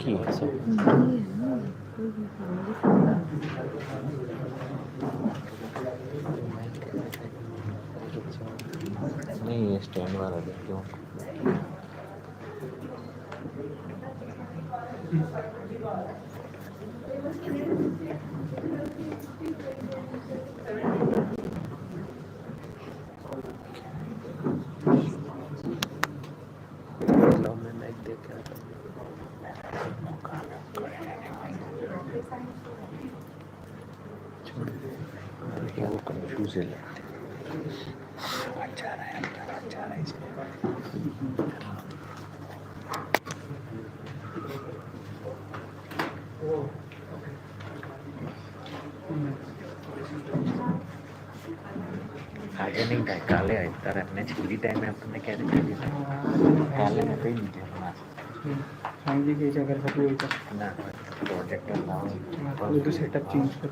की है सब नहीं, ये स्टैंड वाला देखते हो। क्या वो कंफ्यूज है, अच्छा रहा है इसमें। આજે નહીં થાય, કાલે આવી તારે એમને છેલ્લી ટાઈમે આપણને ક્યારે છેલ્લી કાલે મેં કઈ દીધી હમણાં सांगितली की याच्या घरचा तू यायचा ના પ્રોજેક્ટર લાવો બધું સેટઅપ ચેન્જ કર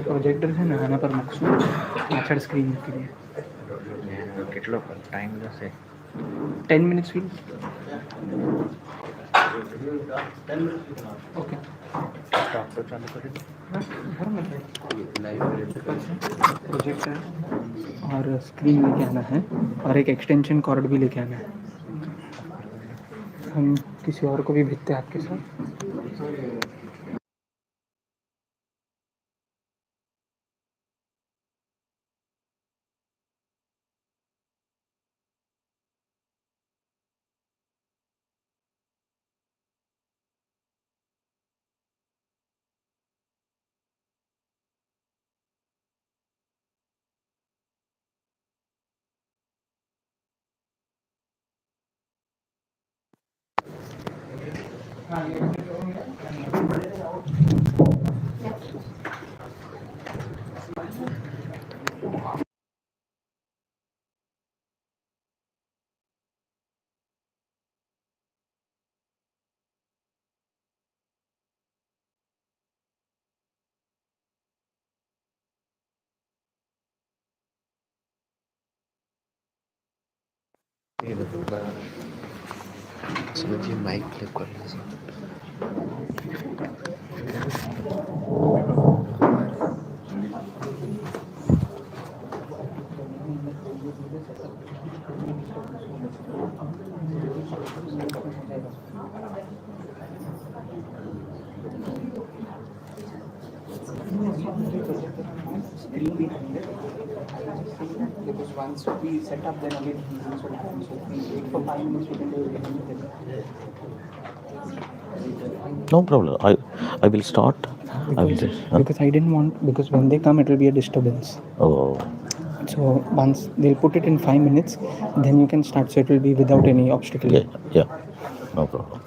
પ્રોજેક્ટર છે ને આના પર મૂકશું પાછળ સ્ક્રીન મૂકી દઈએ કેટલો ટાઈમ જશે 10 મિનિટ્સ ફીલ ओके स्टॉप तो चालू कर प्रोजेक्टर और स्क्रीन लेके आना है और एक एक्सटेंशन कॉर्ड भी लेके आना है हम किसी और को भी भेजते हैं आपके साथ समझिए माइक क्लिक कर because once we set up then again this will happen so we wait for 5 minutes we can do it No problem. I will start. Because I didn't want because when they come it will be a disturbance. Oh. So once they'll put it in 5 minutes, then you can start. So it will be without any obstacle. Yeah. No problem.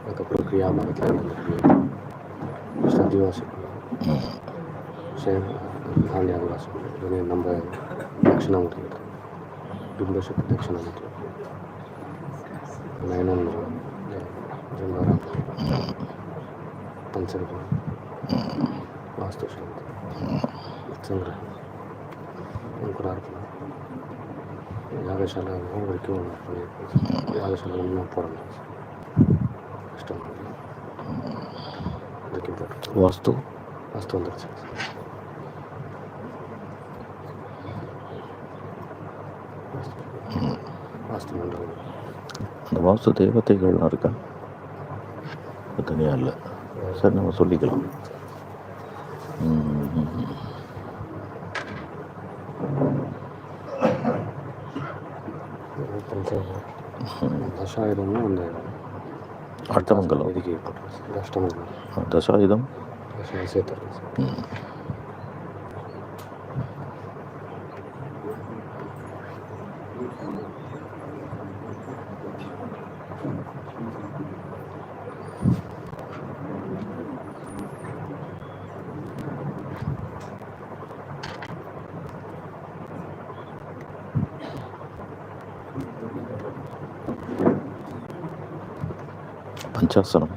आता प्रक्रिया मागितल्यानंतर दिवस share झाले आदिवासी number दक्षिणामूर्ती दिग्दर्शक दक्षिणामूर्ती 900 जंगारा पंचरपूर வாஸ்துசாந்தி சந்திரன் அங்குரார் யாகசாலை வரைக்கும் யாகசாலை இன்னும் போடணும் கஷ்டம் வரைக்கும் போட்டு வாஸ்து வந்துடுச்சு வாஸ்து மண்டலம். அந்த வாஸ்து தேவதைகள்லாம் இருக்கா? தனியாக இல்லை. சரி, நம்ம சொல்லிக்கலாம். தசாயுதமும் அந்த அஷ்டமங்கலம் இதுக்கு ஏற்பட்டு அஷ்டமங்கலம் தசாயுதம் சேர்த்து பஞ்சாசனம்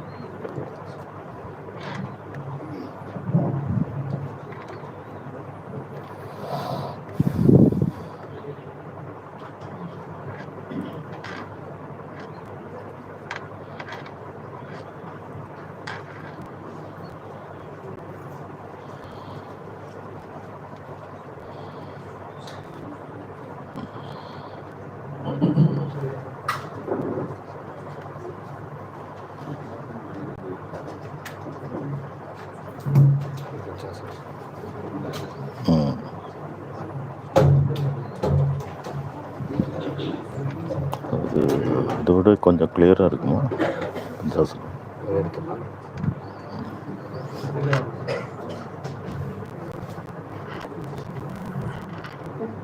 அது இதோட கொஞ்சம் கிளியராக இருக்குமா? பஞ்சாசனம்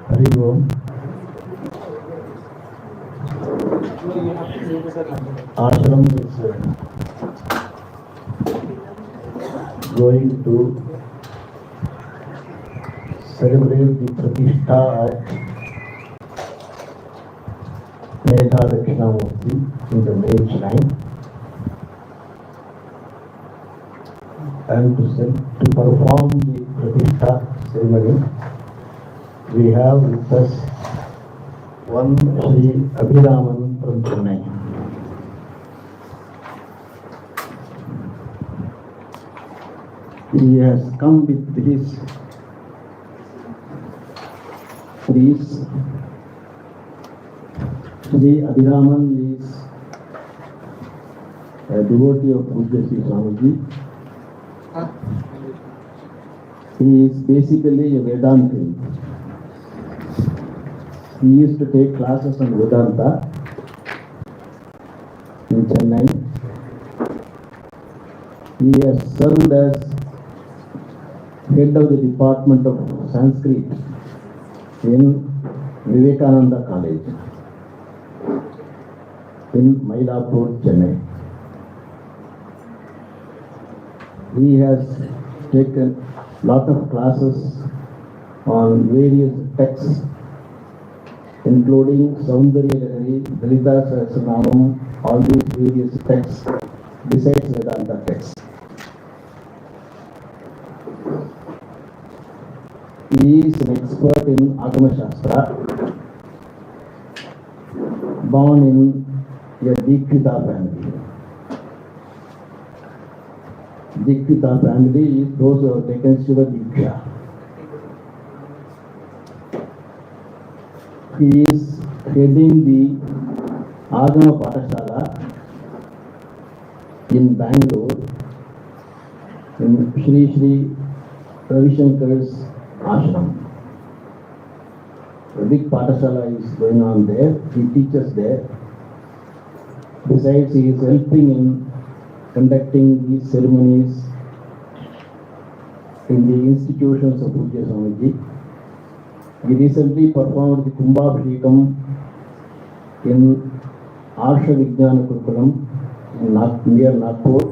हरि ओम। Ashram is going to celebrate the Pratishtha of Dakshinamoorty in the main shrine, and to perform the Pratishtha ceremony, we have with us one Shree Abhiraman from Chennai. He has come with his priest. Shree Abhiraman is a devotee of Pujya Sri Swamiji. He is basically a Vedanti. He used to take classes on Vedanta in Chennai. He has served as head of the Department of Sanskrit in Vivekananda College in Mylapore, Chennai. He has taken lot of classes on various texts, including Saundarya Lahari, Dalita Sahasranamam, all these various texts besides Vedanta texts. He is an expert in Agama Shastra, born in a Dikshita family. Dikshita family is those who have taken Shiva Diksha. He is heading the Agama Pathashala in Bangalore, in Shree Ravi Shankar's ashram. A big Pathashala is going on there. He teaches there. Besides, he is helping in conducting these ceremonies in the institutions of Pujya Swamiji. We recently performed the Kumbhabhishekam in Arsha Vijnana Kurukulam near Nagpur,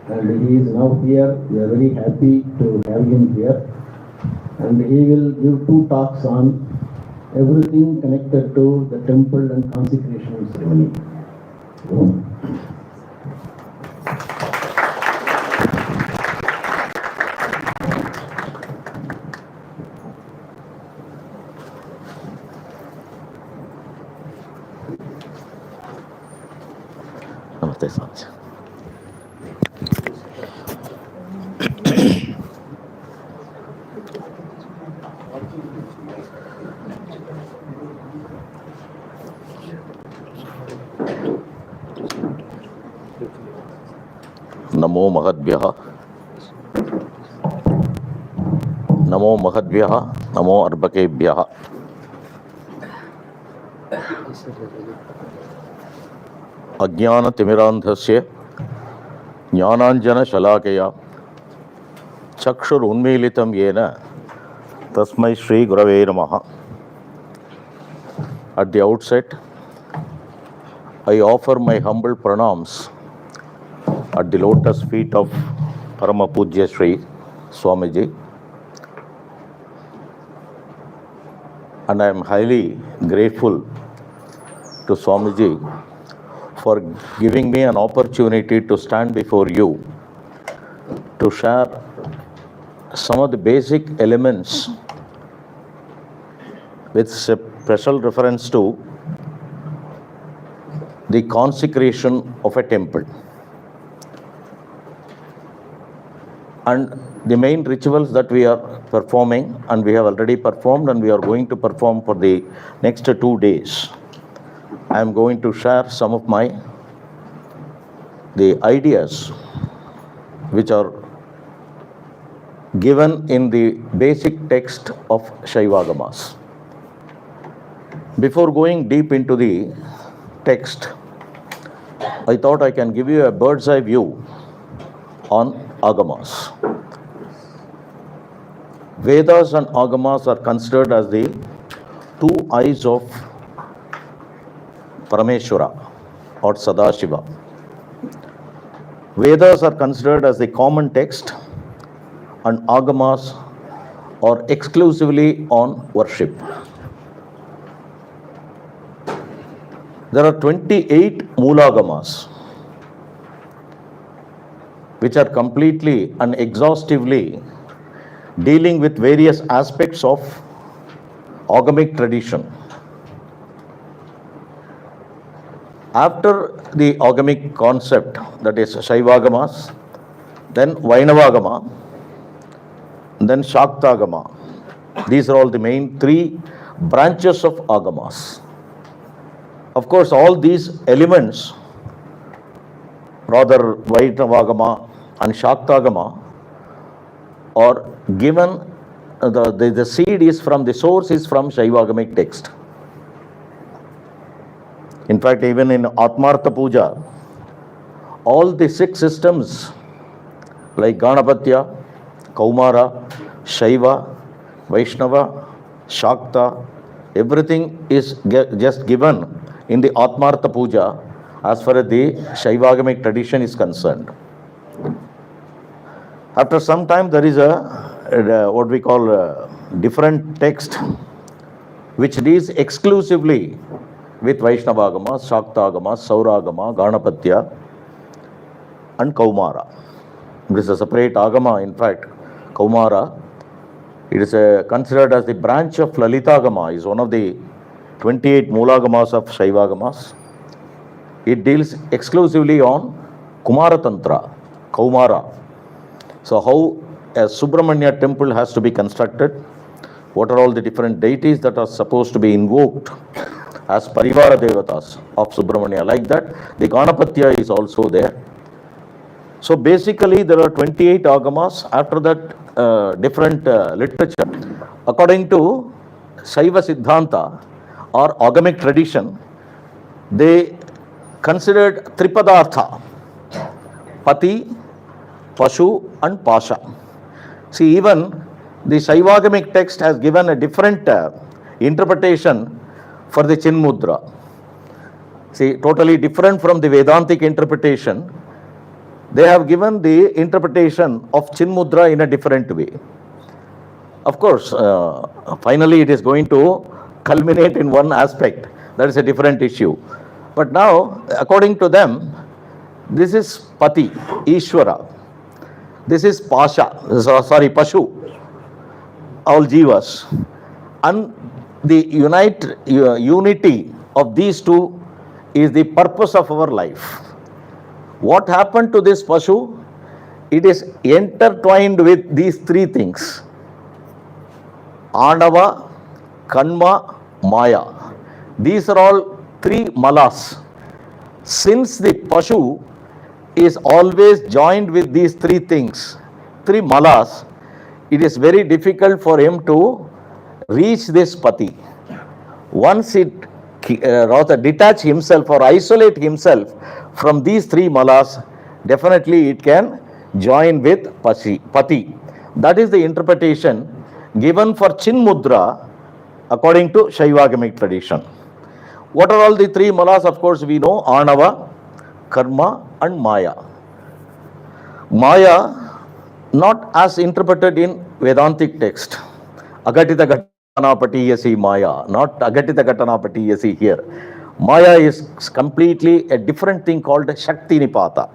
and he is now here. We are very happy to have him here, and he will give 2 talks on everything connected to the temple and consecration ceremony. Namaste, Sanjay. Namo Mahadvyah, Namo Mahadvyah, Namo Arbakebhyah. Ajnana Timirandhasya Jnananjana Shalakaya Chakshur Unmilitam Yena Tasmai Shree Gurave Namaha. At the outset, I offer my humble pranams at the lotus feet of Parama Pujya Shree Swamiji, and I am highly grateful to Swamiji for giving me an opportunity to stand before you to share some of the basic elements with special reference to the consecration of a temple and the main rituals that we are performing, and we have already performed and we are going to perform for the next 2 days. I am going to share some of the ideas which are given in the basic text of Shaivagamas. Before going deep into the text, I thought I can give you a bird's eye view on Agamas. Vedas and Agamas are considered as the two eyes of Parameshwara or Sadashiva. Vedas are considered as the common text and Agamas are exclusively on worship. There are 28 Moolagamas which are completely and exhaustively dealing with various aspects of agamic tradition. After the agamic concept, that is Shaivagamas, then Vainavagama, then Shaktagama. These are all the main 3 branches of Agamas. Of course, all these elements, rather Vainavagama and Shaktagama, are given, the seed is from, the source is from Shaivagamic text. In fact, even in Atmartha Puja, all the 6 systems like Ganapatya, Kaumara, Shaiva, Vaishnava, Shakta, everything is just given in the Atmartha Puja as far as the Shaivagamic tradition is concerned. After some time, there is what we call a different text which deals exclusively with Vaishnavagama, Shaktagama, Sauragama, Ganapatya and Kaumara. It is a separate Agama, in fact. Kaumara, it is considered as the branch of Lalitagama, is one of the 28 Moolagamas of Shaivagamas. It deals exclusively on Kumara Tantra, Kaumara. So how a Subramanya temple has to be constructed, what are all the different deities that are supposed to be invoked as Parivara Devatas of Subramanya. Like that, the Ganapatya is also there. So basically, there are 28 Agamas. After that, different literature. According to Shaiva Siddhanta or Agamic tradition, they considered Tripadartha, Pati, Pashu and Pasha. See, even the Shaivagamic text has given a different interpretation for the Chinmudra. See, totally different from the Vedantic interpretation. They have given the interpretation of Chinmudra in a different way. Of course, finally it is going to culminate in one aspect. That is a different issue. But now, according to them, this is Pati, Ishvara. This is Pasha, Pashu, all Jivas. And the unity of these two is the purpose of our life. What happened to this Pashu? It is intertwined with these three things: Anava, Kanma, Maya. These are all three malas. Since the Pashu is always joined with these three things, three malas, it is very difficult for him to reach this Pati. Once it rather detach himself or isolate himself from these three malas, definitely it can join with Pati. That is the interpretation given for Chinmudra according to Shaivagamic tradition. What are all the three malas? Of course, we know Anava, Karma and Maya. Maya, not as interpreted in Vedantic text. Agatita Ghatana Patiyasi Maya, not Agatita Ghatana Patiyasi here. Maya is completely a different thing called Shakti Nipata.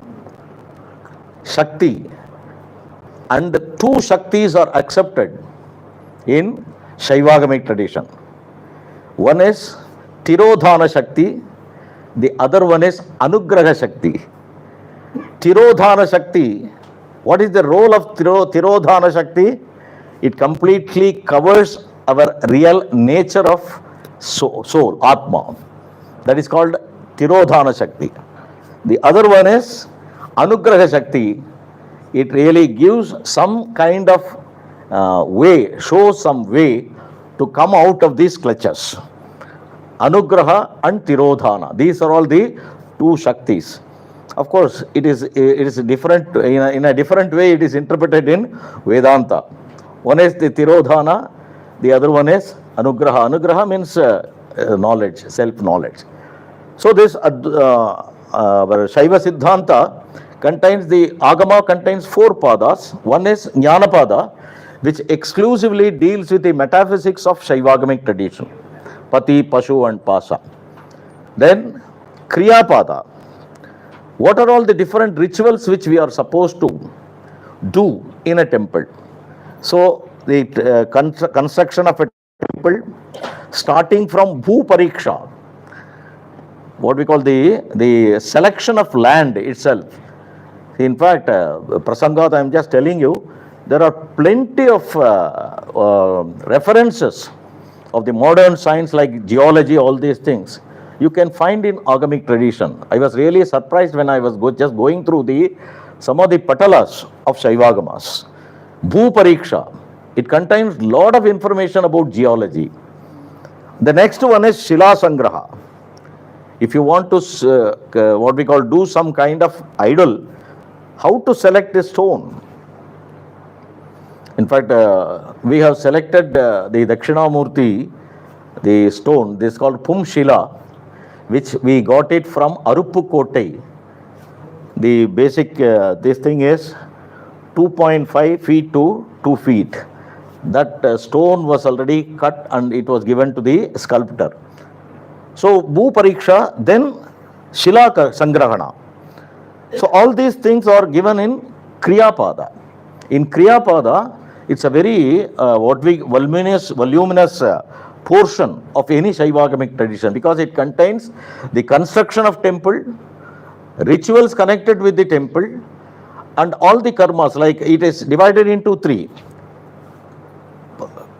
Shakti. And the two Shaktis are accepted in Shaivagamic tradition. One is Tirodhana Shakti, the other one is Anugraha Shakti. Tirodhana Shakti, what is the role of Tirodhana Shakti? It completely covers our real nature of soul, Atma. That is called Tirodhana Shakti. The other one is Anugraha Shakti. It really gives some kind of way, shows some way to come out of these clutches. Anugraha and Tirodhana. These are all the two Shaktis. Of course, it is different, in a different way it is interpreted in Vedanta. One is the Tirodhana, the other one is Anugraha. Anugraha means knowledge, self-knowledge. So this Shaiva Siddhanta contains, the Agama contains four padas. One is Jnanapada, which exclusively deals with the metaphysics of Shaivagamic tradition. Pati, Pashu and Pasa. Then Kriyapada. What are all the different rituals which we are supposed to do in a temple? So the construction of a temple, starting from Bhu Pariksha, what we call the selection of land itself. In fact, Prasangat, I am just telling you, there are plenty of references of the modern science like geology, all these things, you can find in Agamic tradition. I was really surprised when I was just going through some of the patalas of Shaivagamas. Bhu Pariksha, it contains lot of information about geology. The next one is Shila Sangraha. If you want to, what we call, do some kind of idol, how to select a stone? In fact, we have selected the Dakshinamoorty, the stone, this is called Pum Shila, which we got it from Aruppukkottai. The basic, this thing is 2.5 feet to 2 feet. That stone was already cut and it was given to the sculptor. So, Bhu Pariksha, then Shila Sangrahana. So, all these things are given in Kriyapada. In Kriyapada, it's a very voluminous portion of any Shaivagamic tradition, because it contains the construction of temple, rituals connected with the temple, and all the karmas. Like, it is divided into three: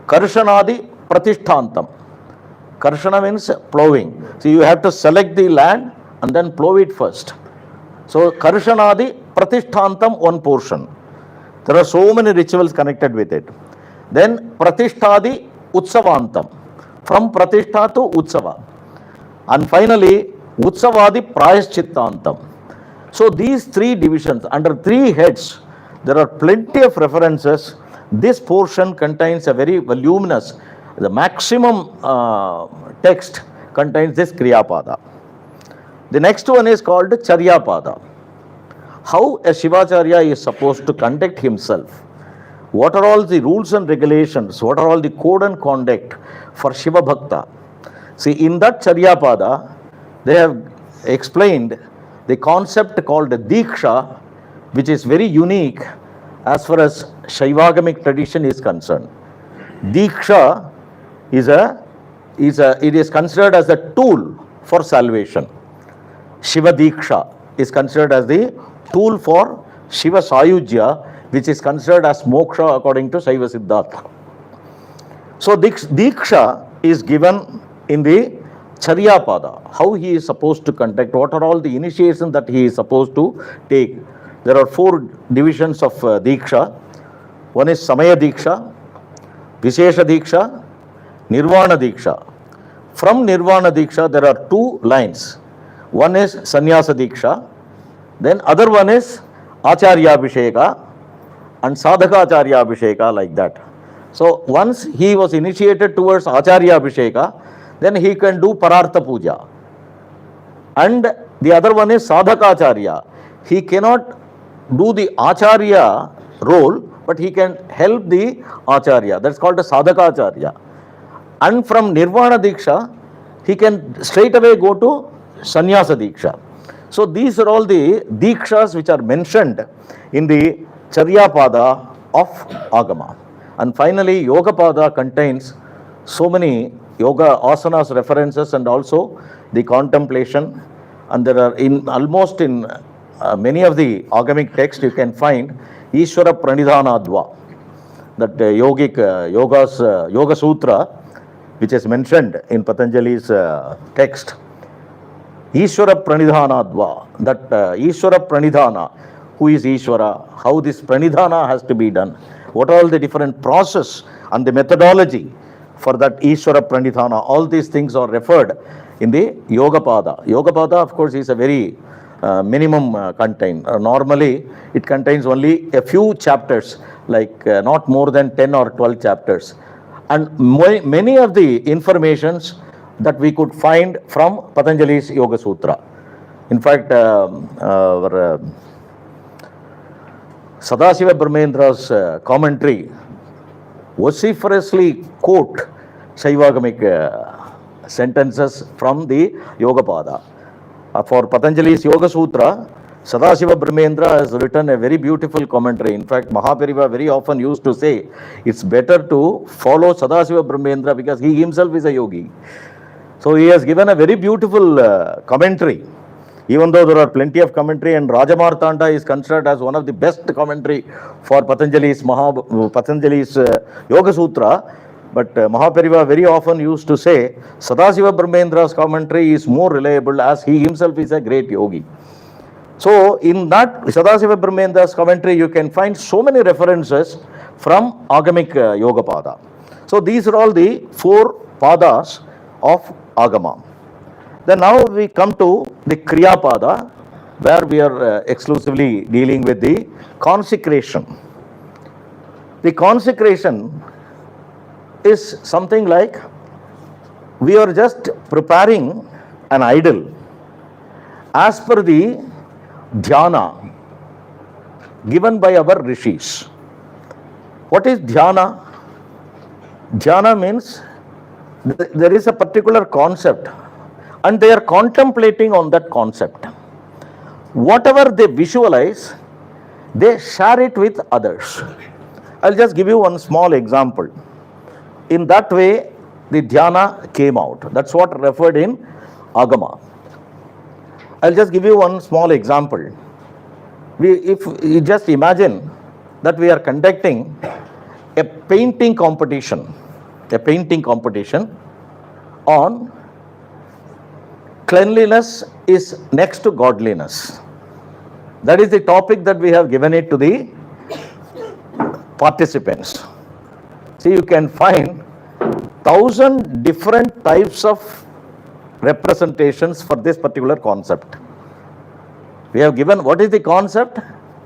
Karshanadi Pratishtantam. Karshana means plowing. So you have to select the land and then plow it first. So Karshanadi Pratishtantam, one portion. There are so many rituals connected with it. Then Pratishtadi Utsavantam. From Pratishtha to Utsava. And finally, Utsavadi Prayaschittantam. So these three divisions, under three heads, there are plenty of references. This portion contains a very voluminous, the maximum text contains this Kriyapada. The next one is called Charyapada. How a Shivacharya is supposed to conduct himself. What are all the rules and regulations? What are all the code and conduct for Shiva Bhakta? See, in that Charyapada, they have explained the concept called Diksha, which is very unique as far as Shaivagamic tradition is concerned. Diksha it is considered as a tool for salvation. Shiva Diksha. is considered as the tool for Shiva Sayujya, which is considered as moksha according to Saiva Siddhartha. So Diksha is given in the Charyapada, how he is supposed to conduct, what are all the initiations that he is supposed to take. There are 4 divisions of Diksha. One is Samaya Diksha, Vishesha Diksha, Nirvana Diksha. From Nirvana Diksha, there are 2 lines. One is Sannyasa Diksha, then other one is Acharya Abhisheka and Sadhaka Acharya Abhisheka, like that. So once he was initiated towards Acharya Abhisheka, then he can do Parartha Puja. And the other one is Sadhaka Acharya. He cannot do the Acharya role, but he can help the Acharya. That's called a Sadhaka Acharya. And from Nirvana Diksha, he can straight away go to Sannyasa Diksha. So these are all the Dikshas which are mentioned in the Charyapada of Agama. And finally, Yogapada contains so many yoga asanas references and also the contemplation. And there are almost in many of the agamic texts you can find Ishvara Pranidhanadva, that Yoga Sutra, which is mentioned in Patanjali's text. Ishvara Pranidhanadva, that Ishvara Pranidhana, who is Ishvara, how this Pranidhana has to be done, what are all the different process and the methodology for that Ishvara Pranidhana, all these things are referred in the Yogapada. Yogapada, of course, is a very minimum content. Normally, it contains only a few chapters, like not more than 10 or 12 chapters. And many of the informations that we could find from Patanjali's Yoga Sutra. In fact, our Sadashiva Brahmendra's commentary vociferously quote Shaivagamic sentences from the Yogapada. For Patanjali's Yoga Sutra, Sadashiva Brahmendra has written a very beautiful commentary. In fact, Mahapariva very often used to say, it's better to follow Sadashiva Brahmendra because he himself is a yogi. So he has given a very beautiful commentary. Even though there are plenty of commentary, and Rajamartanda is considered as one of the best commentary for Patanjali's Yoga Sutra, but Mahapariva very often used to say Sadashiva Brahmendra's commentary is more reliable as he himself is a great yogi. So in that Sadashiva Brahmendra's commentary you can find so many references from Agamic Yogapada. So these are all the 4 padas of Agama. Then now we come to the Kriya Pada, where we are exclusively dealing with the consecration. The consecration is something like we are just preparing an idol as per the dhyana given by our rishis. What is dhyana? Dhyana means there is a particular concept and they are contemplating on that concept. Whatever they visualize, they share it with others. I'll just give you one small example. In that way, the dhyana came out. That's what referred in Agama. I'll just give you one small example. If you just imagine that we are conducting a painting competition on cleanliness is next to godliness. That is the topic that we have given it to the participants. See, you can find 1,000 different types of representations for this particular concept. We have given, what is the concept?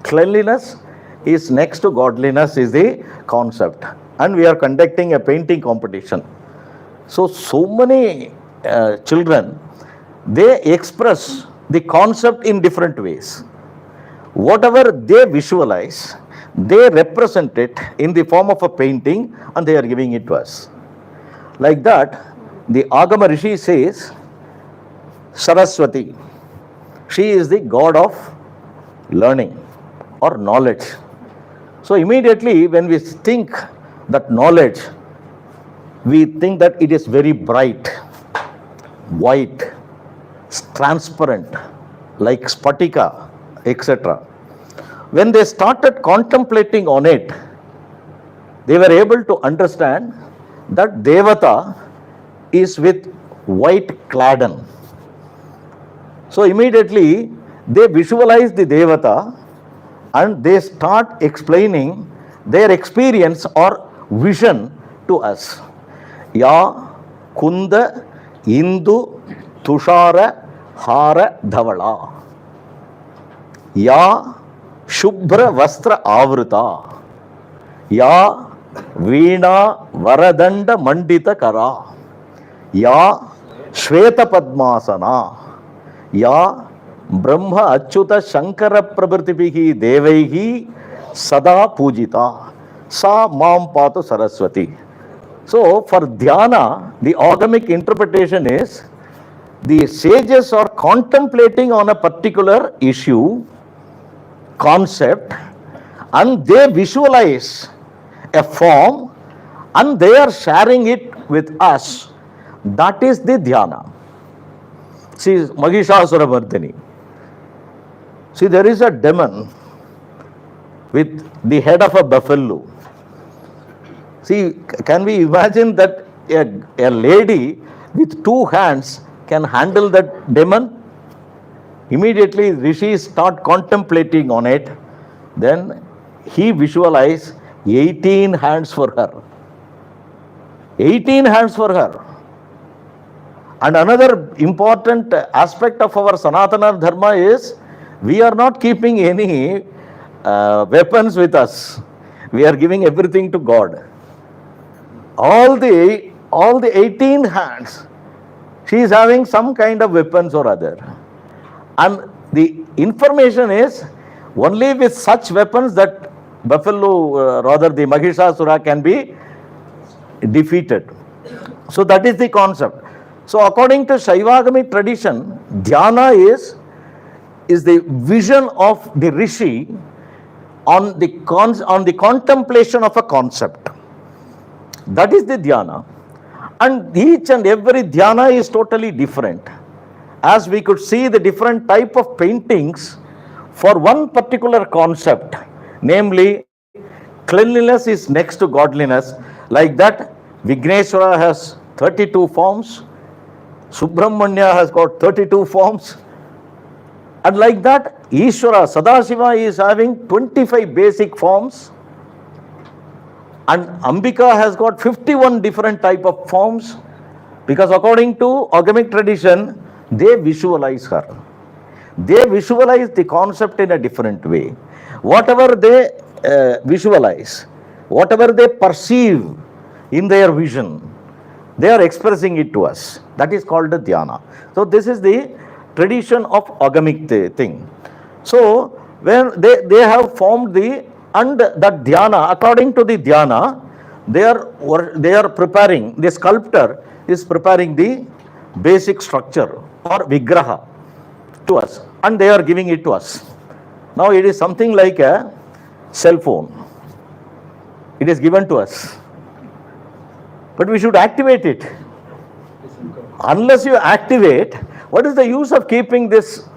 Cleanliness is next to godliness is the concept. And we are conducting a painting competition. So many children, they express the concept in different ways. Whatever they visualize, they represent it in the form of a painting and they are giving it to us. Like that, the Agama Rishi says, Saraswati, she is the god of learning or knowledge. So immediately when we think that knowledge, we think that it is very bright, white, transparent, like Spatika, etc. When they started contemplating on it, they were able to understand that Devata is with white cladden. So immediately they visualize the Devata and they start explaining their experience or vision to us. Ya Kunda Indu Tushara Hara Dhavala. Ya Shubhra Vastra Avrita. Ya Veena Varadanda Mandita Kara. Ya Shweta Padmasana. Ya Brahma Achyuta Shankara Prabhativihi Devaihi Sada Pujita Sa Mam Patu Saraswati. So for dhyana, the agamic interpretation is the sages are contemplating on a particular issue, concept, and they visualize a form and they are sharing it with us. That is the dhyana. See, Mahishasura Mardini. See, there is a demon with the head of a buffalo. See, can we imagine that a lady with two hands can handle that demon? Immediately, rishis start contemplating on it. Then he visualized 18 hands for her. 18 hands for her. And another important aspect of our Sanatana Dharma is we are not keeping any weapons with us. We are giving everything to God. All the 18 hands, she is having some kind of weapons or other. And the information is only with such weapons that buffalo, rather the Mahishasura can be defeated. So that is the concept. So according to Shaivagami tradition, dhyana is the vision of the rishi on the contemplation of a concept. That is the dhyana. And each and every dhyana is totally different. As we could see the different type of paintings for one particular concept, namely cleanliness is next to godliness. Like that, Vigneshwara has 32 forms, Subramanya has got 32 forms, and like that, Ishvara, Sadashiva is having 25 basic forms, and Ambika has got 51 different type of forms, because according to agamic tradition, they visualize her. They visualize the concept in a different way. Whatever they visualize, whatever they perceive in their vision, they are expressing it to us. That is called the dhyana. So this is the tradition of agamic thing. So when they have formed and that dhyana, according to the dhyana, they are preparing, the sculptor is preparing the basic structure or vigraha to us, and they are giving it to us. Now it is something like a cell phone. It is given to us, but we should activate it. Unless you activate, what is the use of keeping this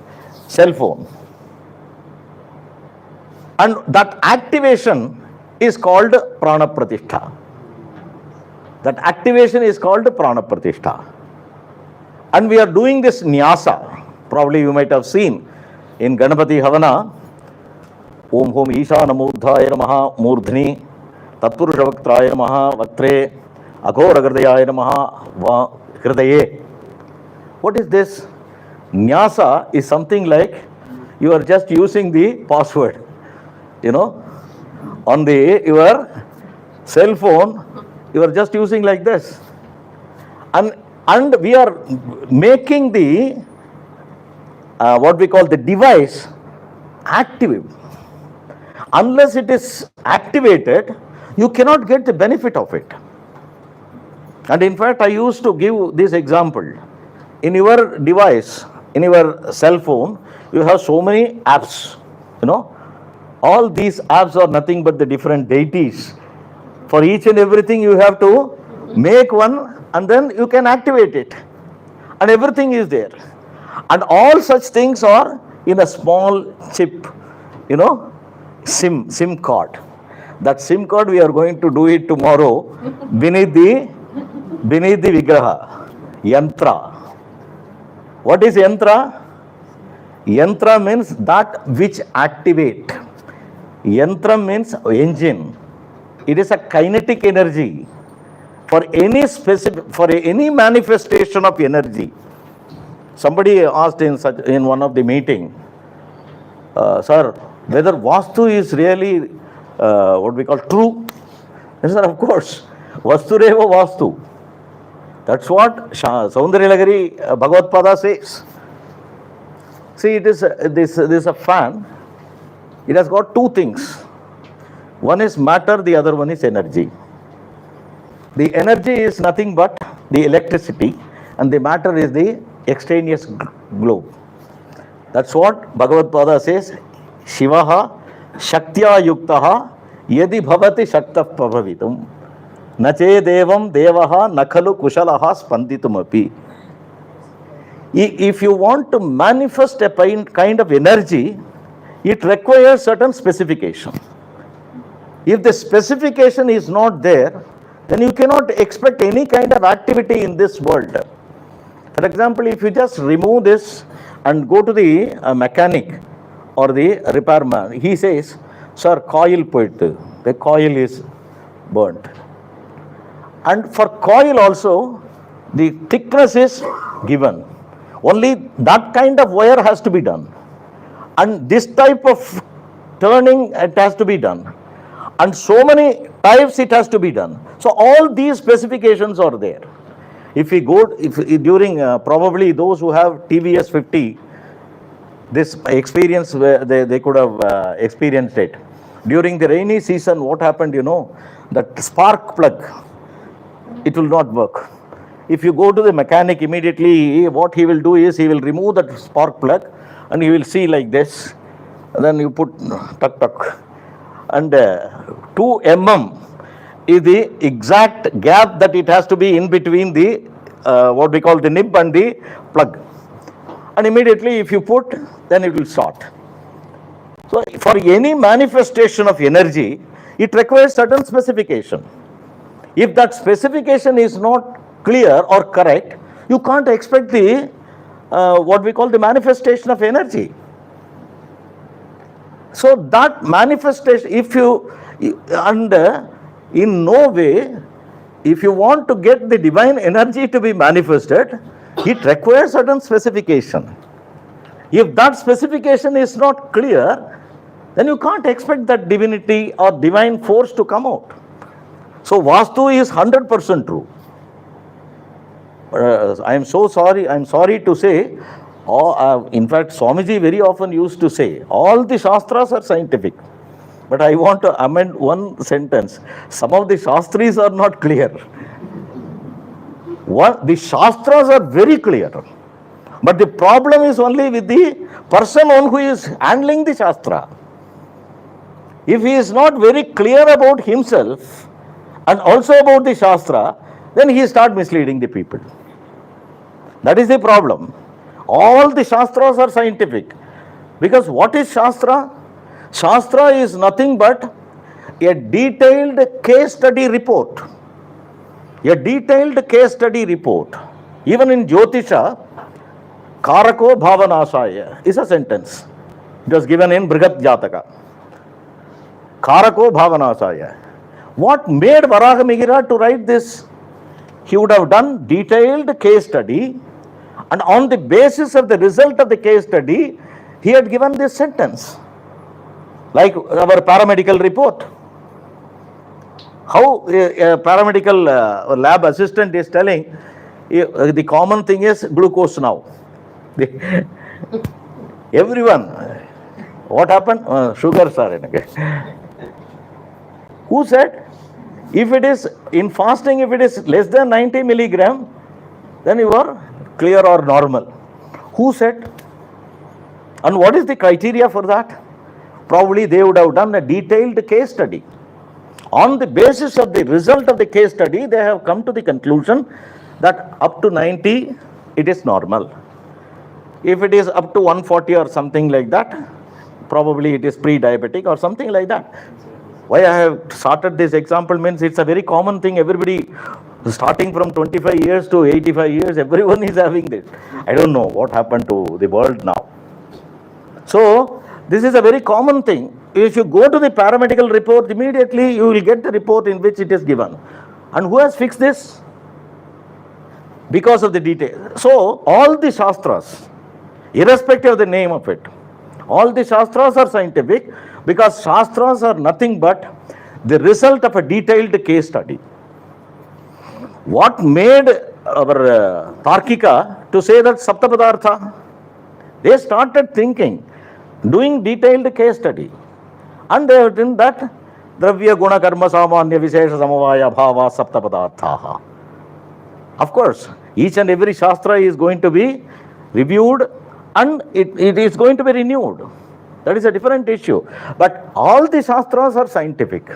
cell phone? And that activation is called Prana Pratishtha. That activation is called Prana Pratishtha. And we are doing this nyasa. Probably you might have seen in Ganapati Havana, Om Hom Ishanamurdhaya Namaha Murdhni Tatpurushavaktraya Namaha Vaktre Aghora Hridayaya Namaha Hridaye. What is this? Nyasa is something like you are just using the password. On your cell phone, you are just using like this. And we are making the, what we call the device, active. Unless it is activated, you cannot get the benefit of it. And in fact, I used to give this example. In your device, in your cell phone, you have so many apps, All these apps are nothing but the different deities. For each and everything, you have to make one and then you can activate it. And everything is there. And all such things are in a small chip, SIM card. That SIM card we are going to do it tomorrow beneath the Vigraha, Yantra. What is Yantra? Yantra means that which activate. Yantra means engine. It is a kinetic energy. For any manifestation of energy. Somebody asked in one of the meeting, sir, whether Vastu is really what we call true. I said, of course, Vastureva Vastu. That's what Saundaryalagari Bhagavad Pada says. See, it is this is a fan. It has got two things. One is matter, the other one is energy. The energy is nothing but the electricity, and the matter is the extraneous globe. That's what Bhagavad Pada says. Shivaha Shaktya Yuktaha Yadi Bhavati Shakta Prabhavitum Nache Devam Devaha Nakalu Kushalaha Spanditumapi. If you want to manifest a kind of energy, it requires certain specification. If the specification is not there, then you cannot expect any kind of activity in this world. For example, if you just remove this and go to the mechanic or the repairman, he says, sir, coil poittu. The coil is burnt. And for coil also, the thickness is given. Only that kind of wire has to be done. And this type of turning, it has to be done. And so many types it has to be done. So all these specifications are there. If we go, during probably those who have TVS 50, this experience, they could have experienced it. During the rainy season, what happened, that spark plug, it will not work. If you go to the mechanic immediately, what he will do is he will remove that spark plug and he will see like this. And then you put tuck. And 2 mm is the exact gap that it has to be in between the what we call the nib and the plug. And immediately if you put, then it will start. So for any manifestation of energy, it requires certain specification. If that specification is not clear or correct, you can't expect the what we call the manifestation of energy. So that manifestation, in no way, if you want to get the divine energy to be manifested, it requires certain specification. If that specification is not clear, then you can't expect that divinity or divine force to come out. So Vastu is 100% true. I am sorry to say, in fact, Swamiji very often used to say, all the Shastras are scientific. But I want to amend one sentence. Some of the Shastris are not clear. The Shastras are very clear. But the problem is only with the person who is handling the Shastra. If he is not very clear about himself and also about the Shastra, then he starts misleading the people. That is the problem. All the Shastras are scientific. Because what is Shastra? Shastra is nothing but a detailed case study report. A detailed case study report. Even in Jyotisha, Karako Bhavanasaya is a sentence. It was given in Brihat Jataka. Karako Bhavanasaya. What made Varahamihira to write this? He would have done detailed case study, and on the basis of the result of the case study, he had given this sentence. Like our paramedical report. How a paramedical lab assistant is telling, the common thing is glucose now. Everyone, what happened? Sugar, sir. Who said? If it is in fasting, if it is less than 90 milligram, then you are clear or normal. Who said? And what is the criteria for that? Probably they would have done a detailed case study. On the basis of the result of the case study, they have come to the conclusion that up to 90, it is normal. If it is up to 140 or something like that, probably it is pre-diabetic or something like that. Why I have started this example means it's a very common thing. Everybody starting from 25 years to 85 years, everyone is having this. I don't know what happened to the world now. So this is a very common thing. If you go to the paramedical report, immediately you will get the report in which it is given. And who has fixed this? Because of the detail. So all the Shastras, irrespective of the name of it, all the Shastras are scientific because Shastras are nothing but the result of a detailed case study. What made our Tarkika to say that Saptapadartha? They started thinking, doing detailed case study. And they have written that Dravya Guna Karma Samanya Vishesha Samavaya Bhava Saptapadarthaha. Of course, each and every Shastra is going to be reviewed and it is going to be renewed. That is a different issue. But all the Shastras are scientific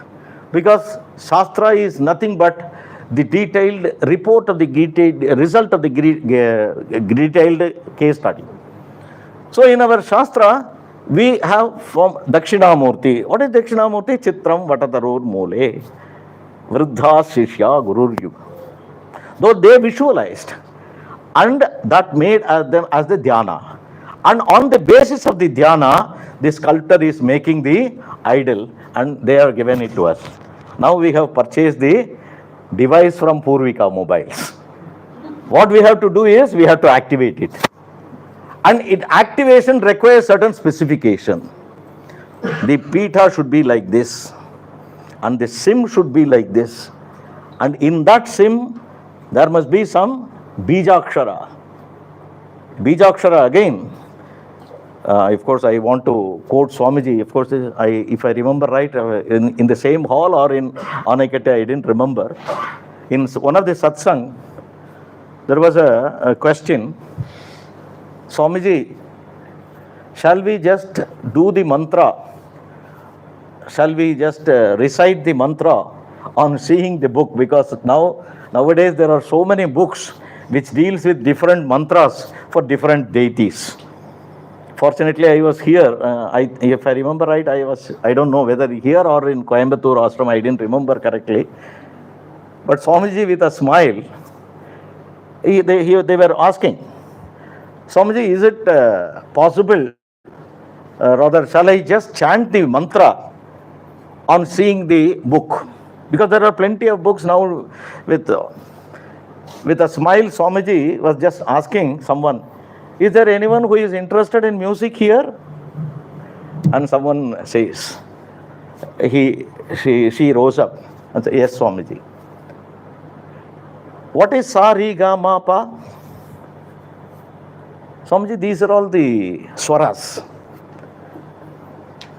because Shastra is nothing but the detailed report of the result of the detailed case study. So in our Shastra, we have from Dakshinamoorty. What is Dakshinamoorty? Chitram Vatatarur Mole. Vruddha Shishya Gurur Yuga. Though they visualized, and that made them as the dhyana. And on the basis of the dhyana, the sculptor is making the idol and they are given it to us. Now we have purchased the device from Purvika Mobiles. What we have to do is we have to activate it. And activation requires certain specification. The pita should be like this and the sim should be like this. And in that sim, there must be some Bijakshara. Bijakshara again. Of course, I want to quote Swamiji. Of course, if I remember right, in the same hall or in Anaikate, I didn't remember. In one of the satsang, there was a question. Swamiji, shall we just do the mantra? Shall we just recite the mantra on seeing the book? Because nowadays there are so many books which deals with different mantras for different deities. Fortunately, I was here. If I remember right, I don't know whether here or in Coimbatore ashram, I didn't remember correctly. But Swamiji with a smile, they were asking, Swamiji, is it possible, rather, shall I just chant the mantra on seeing the book? Because there are plenty of books now with a smile. Swamiji was just asking someone, is there anyone who is interested in music here? And someone says, she rose up and said, yes, Swamiji. What is sa, ri, ga, ma, pa? Swamiji, these are all the swaras.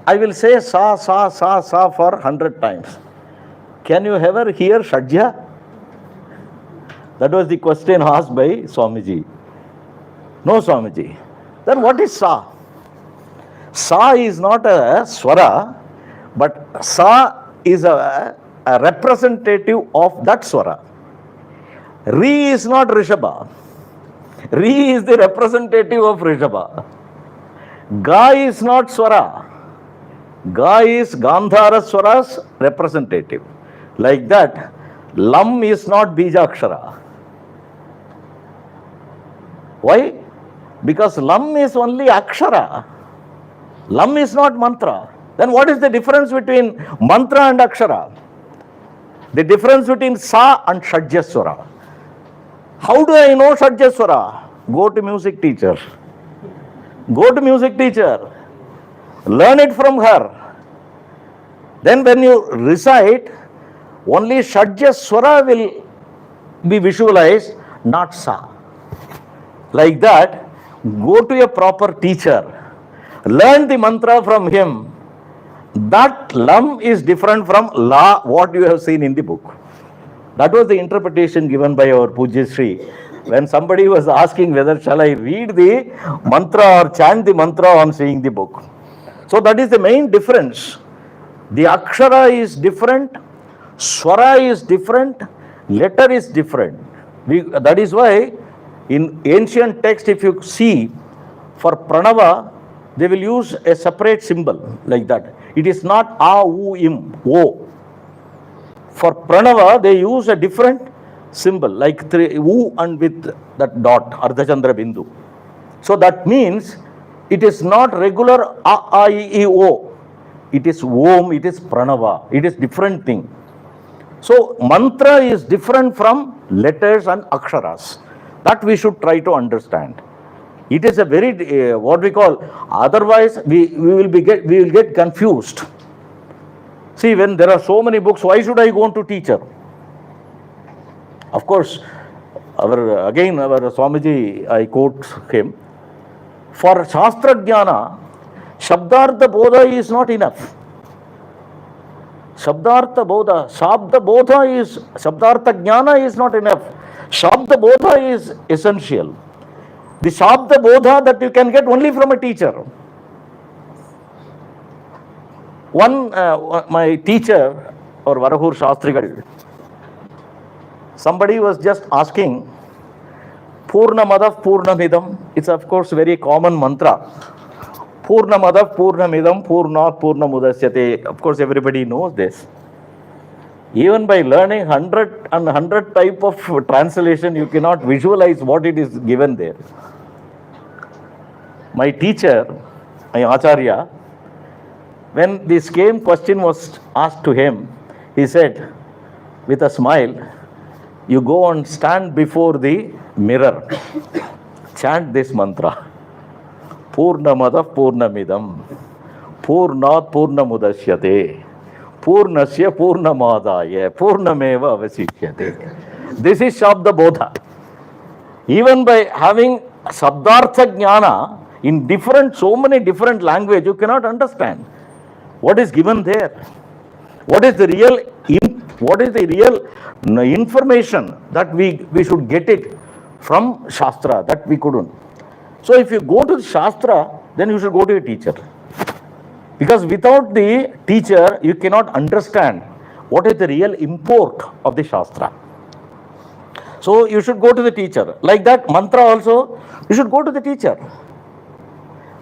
I will say sa, sa, sa, sa for 100 times. Can you ever hear Shadja? That was the question asked by Swamiji. No, Swamiji. Then what is sa? Sa is not a swara, but sa is a representative of that swara. Ri is not Rishabha. Ri is the representative of Rishabha. Ga is not swara. Ga is Gandhara swara's representative. Like that, Lam is not Bijakshara. Why? Because Lam is only Akshara. Lam is not mantra. Then what is the difference between mantra and Akshara? The difference between Sa and Shadjaswara. How do I know Shadjaswara? Go to music teacher. Go to music teacher. Learn it from her. Then when you recite, only Shadjaswara will be visualized, not Sa. Like that, go to a proper teacher. Learn the mantra from him. That Lam is different from La, what you have seen in the book. That was the interpretation given by our Pujya Shree. When somebody was asking whether shall I read the mantra or chant the mantra on seeing the book. So that is the main difference. The Akshara is different, Swara is different, letter is different. That is why in ancient text, if you see, For Pranava, they will use a separate symbol like that. It is not A, U, Im, O. For Pranava, they use a different symbol like U and with that dot, Ardhachandra Bindu. So that means it is not regular A, I, E, O. It is Om, it is Pranava. It is different thing. So mantra is different from letters and aksharas. That we should try to understand. It is a very, what we call, otherwise we will get confused. See, when there are so many books, why should I go to teacher? Of course, our Swamiji, I quote him, for Shastra Jnana, Shabdartha Bodha is not enough. Shabdartha Bodha, Shabdartha Jnana is not enough. Shabda Bodha is essential. The Shabda Bodha that you can get only from a teacher. My teacher, or Varahur Shastrigal, somebody was just asking, Purnamadav Purnamidam, it's of course very common mantra. Purnamadav Purnamidam Purnat Purnamudasyate. Of course everybody knows this. Even by learning 100 type of translation, you cannot visualize what it is given there. My teacher, my Acharya, when the same question was asked to him, he said with a smile, you go and stand before the mirror, chant this mantra. Purnamadav Purnamidam Purnat Purnamudashyate Purnasya Purnamadaya Purnameva Avasishyate. This is Shabda Bodha. Even by having Sabdartha Jnana in so many different language, you cannot understand what is given there. What is the real information that we should get it from Shastra that we couldn't. So if you go to the Shastra, then you should go to a teacher. Because without the teacher, you cannot understand what is the real import of the Shastra. So you should go to the teacher. Like that, mantra also, you should go to the teacher.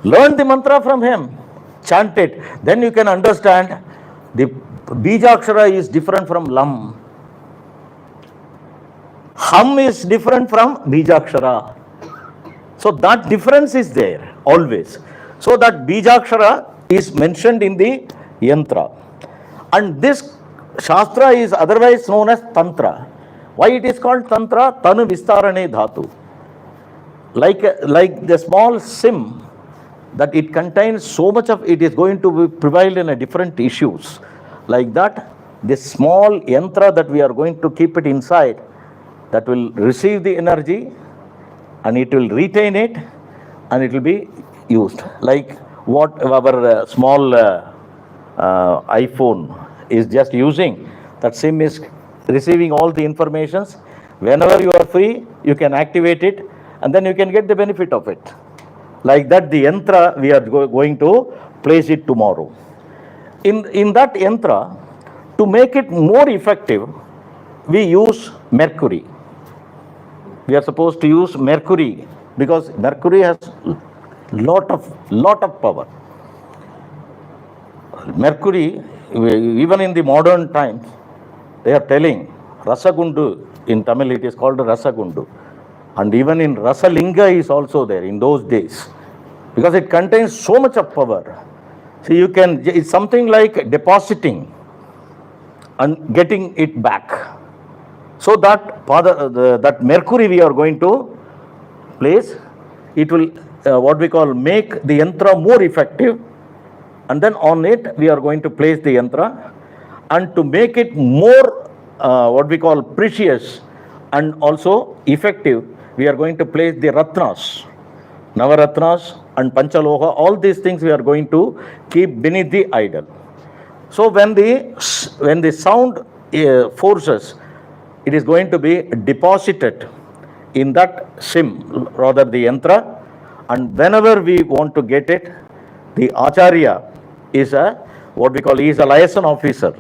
Learn the mantra from him. Chant it. Then you can understand the Bijakshara is different from Lam. Hum is different from Bijakshara. So that difference is there always. So that Bijakshara is mentioned in the yantra. And this Shastra is otherwise known as Tantra. Why it is called Tantra? Tanu Vistarane Dhatu. Like the small sim, that it contains so much of it is going to prevail in a different issues. Like that, this small yantra that we are going to keep it inside, that will receive the energy and it will retain it and it will be used. Like what our small iPhone is just using, that SIM is receiving all the informations. Whenever you are free, you can activate it and then you can get the benefit of it. Like that, the yantra, we are going to place it tomorrow. In that yantra, to make it more effective, we use mercury. We are supposed to use mercury because mercury has lot of power. Mercury, even in the modern times, they are telling Rasagundu, in Tamil it is called Rasagundu. And even in Rasalinga is also there in those days. Because it contains so much of power. So it's something like depositing and getting it back. So that mercury we are going to place, it will what we call make the yantra more effective, and then on it we are going to place the yantra, and to make it more what we call precious and also effective, we are going to place the ratnas, Navaratnas and Panchaloha, all these things we are going to keep beneath the idol. So when the sound forces, it is going to be deposited in that sim, rather the yantra, and whenever we want to get it, the Acharya is he is a liaison officer.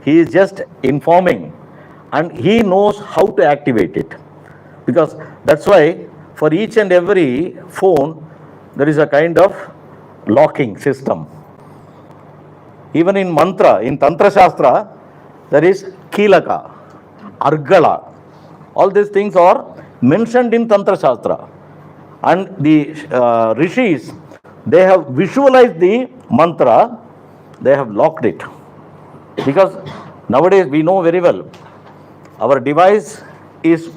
He is just informing and he knows how to activate it. Because that's why for each and every phone, there is a kind of locking system. Even in mantra, in Tantra Shastra, there is Kilaka, Argala. All these things are mentioned in Tantra Shastra. And the rishis, they have visualized the mantra, they have locked it. Because nowadays we know very well, our device is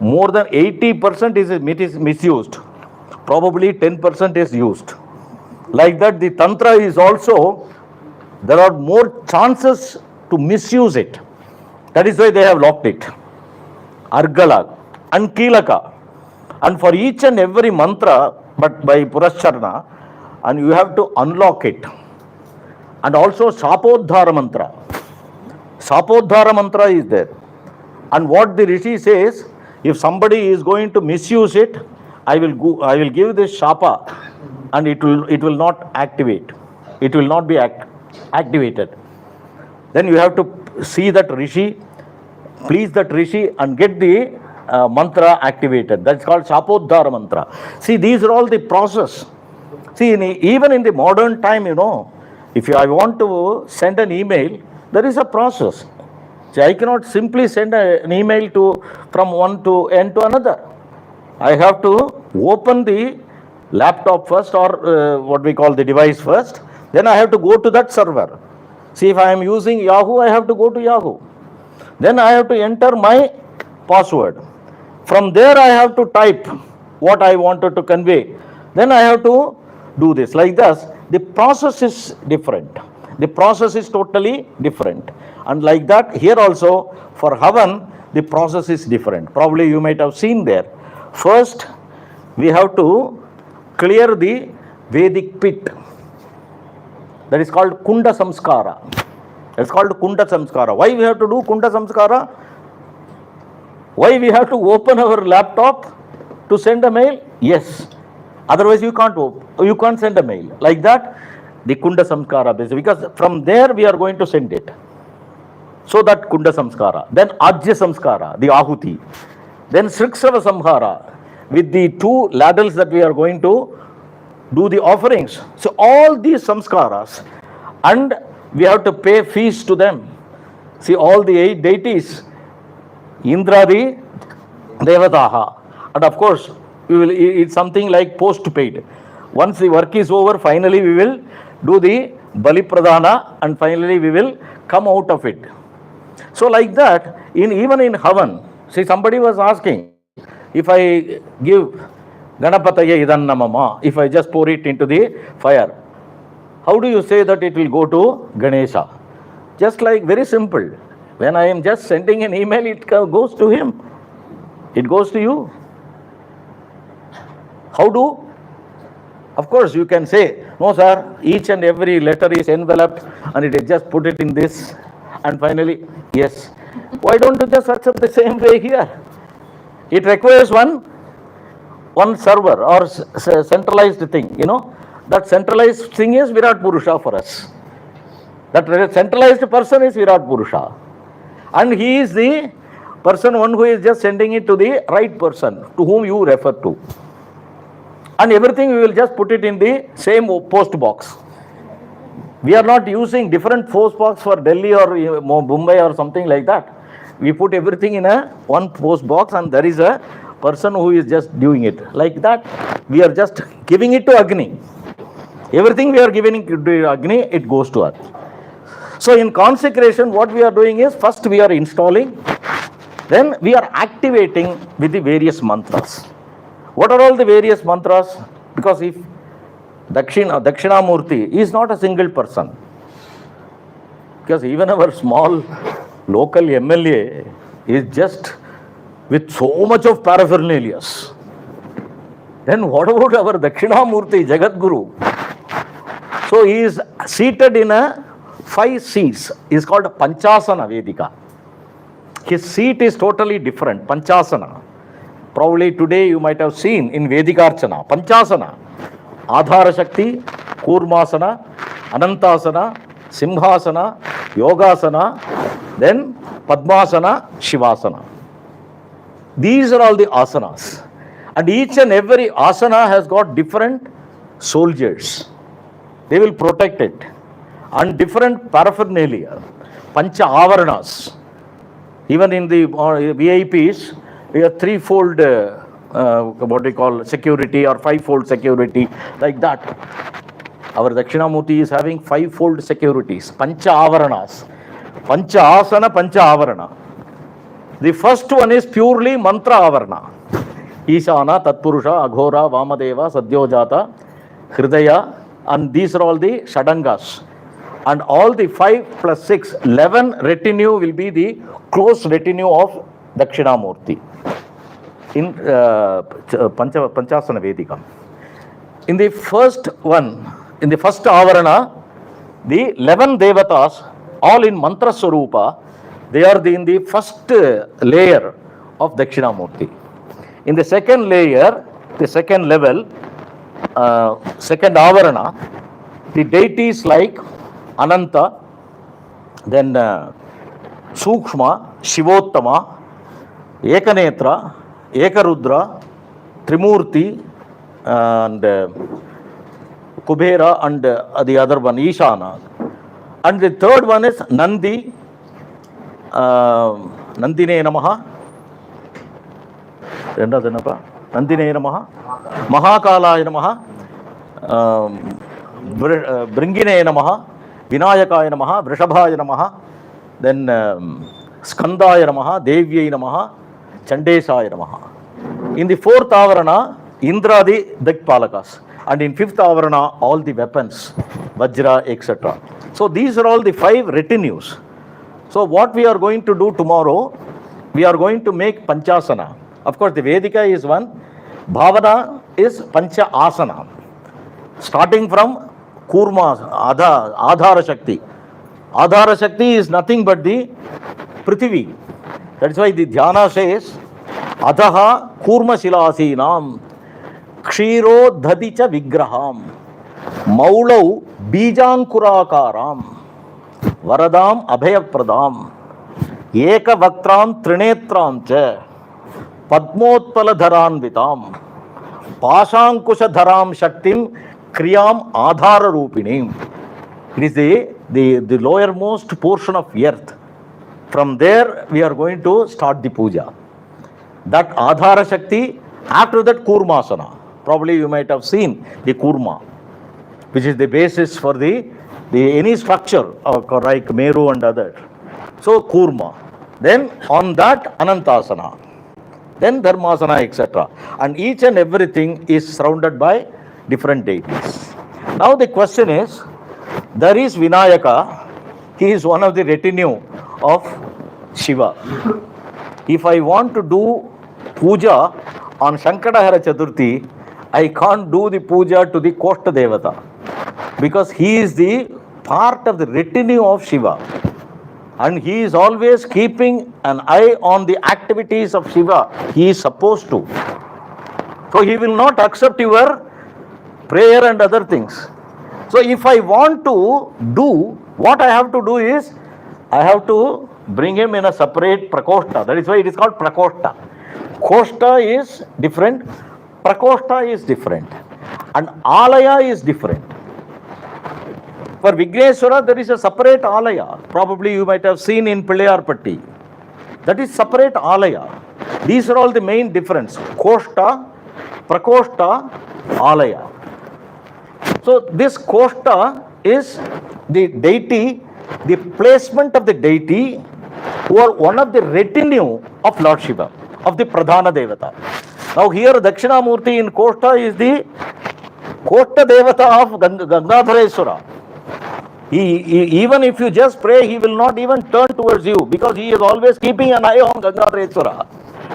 more than 80% is misused. Probably 10% is used. Like that, the Tantra is also, there are more chances to misuse it. That is why they have locked it. Argala and Kilaka. And for each and every mantra, but by Purascharana, and you have to unlock it. And also Sapodhara mantra. Sapodhara mantra is there. And what the Rishi says, if somebody is going to misuse it, I will give this Shapa, and it will not activate. It will not be activated. Then you have to see that Rishi, please that Rishi, and get the mantra activated. That's called Sapodhara mantra. See, these are all the process. See, even in the modern time, if I want to send an email, there is a process. See, I cannot simply send an email from one to end to another. I have to open the laptop first, or what we call the device first. Then I have to go to that server. See, if I am using Yahoo, I have to go to Yahoo. Then I have to enter my password. From there I have to type what I wanted to convey. Then I have to do this. Like this, the process is different. The process is totally different. And like that, here also, for Havan, the process is different. Probably you might have seen there. First, we have to clear the Vedic pit. That is called Kunda Samskara. It's called Kunda Samskara. Why we have to do Kunda Samskara? Why we have to open our laptop to send a mail? Yes. Otherwise you can't send a mail. Like that, the Kunda Samskara, because from there we are going to send it. So that Kunda Samskara. Then Ajya Samskara, the Ahuti. Then Sriksava Samhara, with the 2 ladles that we are going to do the offerings. So all these samskaras, and we have to pay fees to them. See, all the 8 deities, Indradi, Devadaha, and of course, it's something like post-paid. Once the work is over, finally we will do the Bali Pradana, and finally we will come out of it. So like that, even in Havan, see, somebody was asking, if I give Ganapataya Idannamama, if I just pour it into the fire, how do you say that it will go to Ganesha? Just like, very simple. When I am just sending an email, it goes to him. It goes to you. How do? Of course, you can say, no sir, each and every letter is enveloped and it is just put it in this, and finally, yes. Why don't you just accept the same way here? It requires one server or centralized thing, That centralized thing is Virat Purusha for us. That centralized person is Virat Purusha. And he is the one who is just sending it to the right person, to whom you refer to. And everything we will just put it in the same post box. We are not using different post box for Delhi or Mumbai or something like that. We put everything in one post box, and there is a person who is just doing it. Like that, we are just giving it to Agni. Everything we are giving to Agni, it goes to us. So in consecration, what we are doing is, first we are installing, then we are activating with the various mantras. What are all the various mantras? Because if Dakshinamoorty is not a single person. Because even our small local MLA is just with so much of paraphernalia. Then what about our Dakshinamoorty, Jagat Guru? So he is seated in 5 seats. He is called Panchasana Vedika. His seat is totally different, Panchasana. Probably today you might have seen in Vedikarchana, Panchasana, Adhara Shakti, Kurmasana, Anantasana, Simhasana, Yogasana, then Padmasana, Shivasana. These are all the asanas. And each and every asana has got different soldiers. They will protect it. And different paraphernalia, pancha avaranas. Even in the VIPs, we have threefold, what we call security, or fivefold security, like that. Our Dakshinamurti is having fivefold securities, pancha avaranas. Pancha asana, pancha avarana. The first one is purely mantra avarana. Ishana, Tatpurusha, Aghora, Vamadeva, Sadyojata, Hridaya, and these are all the Shadangas. And all the 5 plus 6, 11 retinue will be the close retinue of Dakshinamurti in Panchasana Vedika. In the first one, in the first avarana, the 11 devatas, all in mantra swarupa, they are in the first layer of Dakshinamurti. In the second layer, the second level, second avarana, the deities like Ananta, then Sukshma, Shivottama, Ekanetra, Ekarudra, Trimurti, and Kubera, and the other one, Ishana. And the third one is Nandi, Nandine Namaha, Nandine Namaha, Mahakalaya Namaha, Bringine Namaha, Vinayakaya Namaha, Vrishabhaya Namaha, then Skandaya Namaha, Devyai Namaha, Chandesaya Namaha. In the fourth avarana, Indra the Dikpalakas. And in fifth avarana, all the weapons, Vajra, etc. So these are all the 5 retinues. So what we are going to do tomorrow, we are going to make Panchasana. Of course, the Vedika is one. Bhavana is Pancha Asana. Starting from Kurma, Adhara Shakti. Adhara Shakti is nothing but the Prithvi. That's why the Dhyana says, Adhaha Kurma Shilasinam Kshiro Dhadicha Vigraham Maulau Bijankurakaram Varadam Abhayapradam Eka Vaktram Trinetram Cha Padmotpala Dharan Vitam Pashankusha Dharam Shaktim Kriyam Adhara Rupinim. It is the lowermost portion of earth. From there we are going to start the puja. That Adhara Shakti, after that Kurmasana. Probably you might have seen the Kurma, which is the basis for the any structure like Meru and others. So Kurma. Then on that Anantasana. Then Dharmasana, etc. And each and everything is surrounded by different deities. Now the question is, there is Vinayaka. He is one of the retinue of Shiva. If I want to do puja on Shankadahara Chaturthi, I can't do the puja to the Koshta Devata, because he is the part of the retinue of Shiva. And he is always keeping an eye on the activities of Shiva. He is supposed to. So he will not accept your prayer and other things. So if I want to do, what I have to do is, I have to bring him in a separate prakoshta. That is why it is called prakoshta. Koshta is different, prakoshta is different, and alaya is different. For Vigneswara, there is a separate alaya. Probably you might have seen in Pillayarpatti. That is separate alaya. These are all the main difference. Koshta, prakoshta, alaya. So this Koshta is the deity, the placement of the deity who are one of the retinue of Lord Shiva, of the Pradhana Devata. Now here Dakshinamurti in Koshta is the Koshta Devata of Gangadhareswara. Even if you just pray, he will not even turn towards you, because he is always keeping an eye on Gangadhareswara.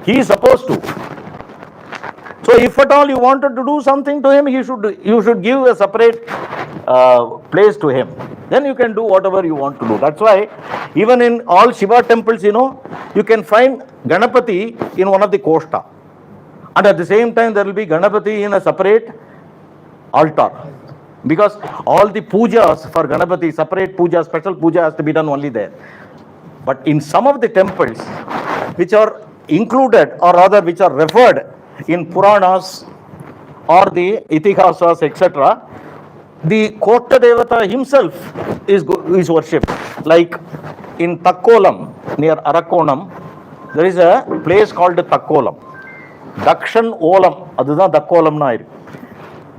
He is supposed to. So if at all you wanted to do something to him, you should give a separate place to him. Then you can do whatever you want to do. That's why even in all Shiva temples, you can find Ganapati in one of the Koshta. And at the same time, there will be Ganapati in a separate altar. Because all the pujas for Ganapati, separate puja, special puja has to be done only there. But in some of the temples which are included, or rather which are referred in Puranas or the Itihasas, etc., the Kota Devata himself is worshipped. Like in Takkolam, near Arakonam, there is a place called Takkolam. Dakshan Olam, adudha Takkolam na irukku.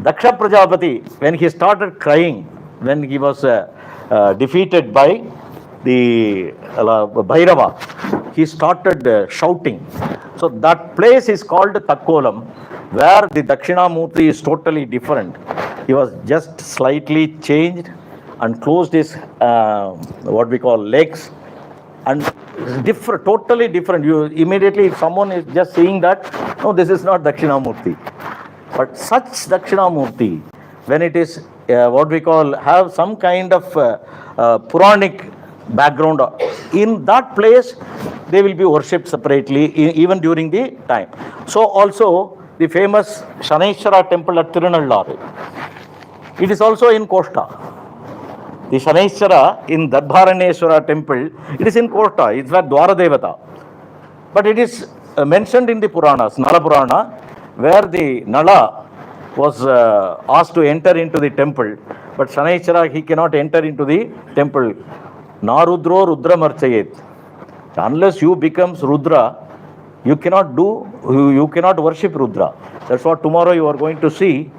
Daksha Prajapati, when he started crying, when he was defeated by the Bhairava, he started shouting. So that place is called Takkolam, where the Dakshinamoorty is totally different. He was just slightly changed and closed his what we call legs, and different, totally different. You immediately, if someone is just seeing that, no, this is not Dakshinamoorty. But such Dakshinamoorty, when it is what we call have some kind of Puranic background, in that place they will be worshipped separately even during the time. So also the famous Shaneshwara temple at Tirunallur, it is also in Kosta. The Shaneshwara in Darbharaneshwara temple, it is in Kosta, it's where Dwara Devata. But it is mentioned in the Puranas, Nala Purana, where the Nala was asked to enter into the temple, but Shaneshwara, he cannot enter into the temple. Narudro Rudra Marchayet. Unless you becomes Rudra, you cannot worship Rudra. That's what tomorrow you are going to see.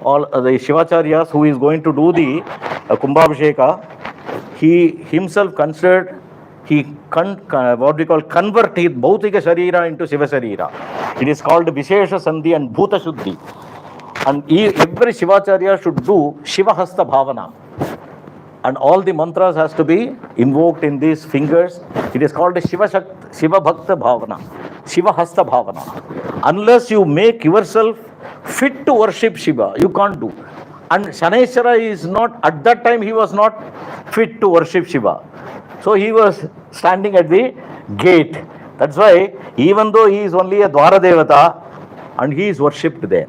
All the Shivacharyas who is going to do the Kumbhabhisheka, he himself considered, what we call convert his Bhautika Sharira into Shiva Sharira. It is called Vishesha Sandhi and Bhuta Shuddhi. And every Shivacharya should do Shiva Hasta Bhavana. And all the mantras has to be invoked in these fingers. It is called Shiva Bhakta Bhavana, Shiva Hasta Bhavana. Unless you make yourself fit to worship Shiva, you can't do. And Shaneshwara is not, at that time he was not fit to worship Shiva. So he was standing at the gate. That's why even though he is only a Dwara Devata, and he is worshipped there.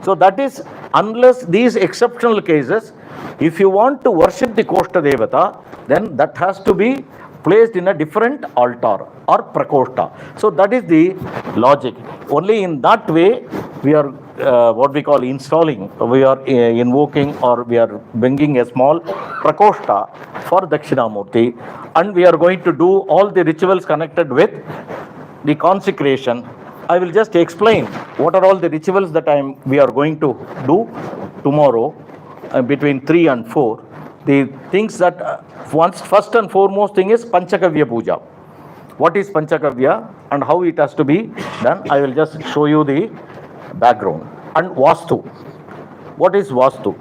So that is, unless these exceptional cases, if you want to worship the Kosta Devata, then that has to be placed in a different altar or prakosta. So that is the logic. Only in that way we are what we call installing, we are invoking, or we are bringing a small prakosta for Dakshinamoorty, and we are going to do all the rituals connected with the consecration. I will just explain what are all the rituals that we are going to do tomorrow between 3 and 4. The things that first and foremost thing is Panchakavya Puja. What is Panchakavya and how it has to be done? I will just show you the background. And Vastu. What is Vastu?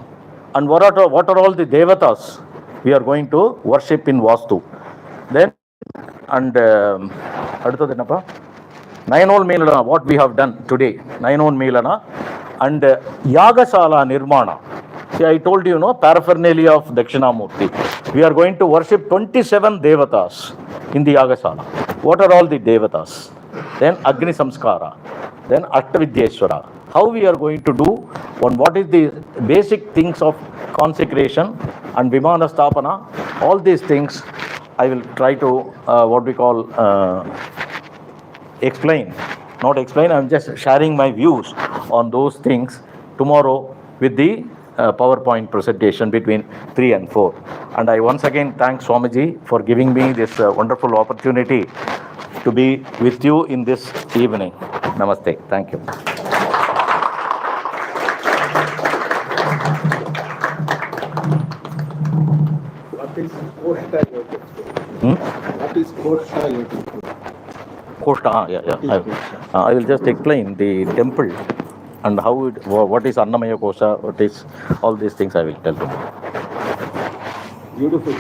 And what are all the Devatas we are going to worship in Vastu? Then, and Nayanol Melana, what we have done today, Nayanol Melana, and Yagasala Nirmana. See, I told you, paraphernalia of Dakshinamoorty. We are going to worship 27 Devatas in the Yagasala. What are all the Devatas? Then Agni Samskara, then Ashtavidyeshwara. How we are going to do, what is the basic things of consecration and Vimana Stapana, all these things I will try to, what we call, explain. Not explain, I am just sharing my views on those things tomorrow with the PowerPoint presentation between 3 and 4. And I once again thank Swamiji for giving me this wonderful opportunity to be with you in this evening. Namaste. Thank you. What is Kosta Yoga? What is Kosta Yoga? Kosta, yeah. I will just explain the temple and how what is Annamaya Kosha, what is all these things I will tell you. Beautiful.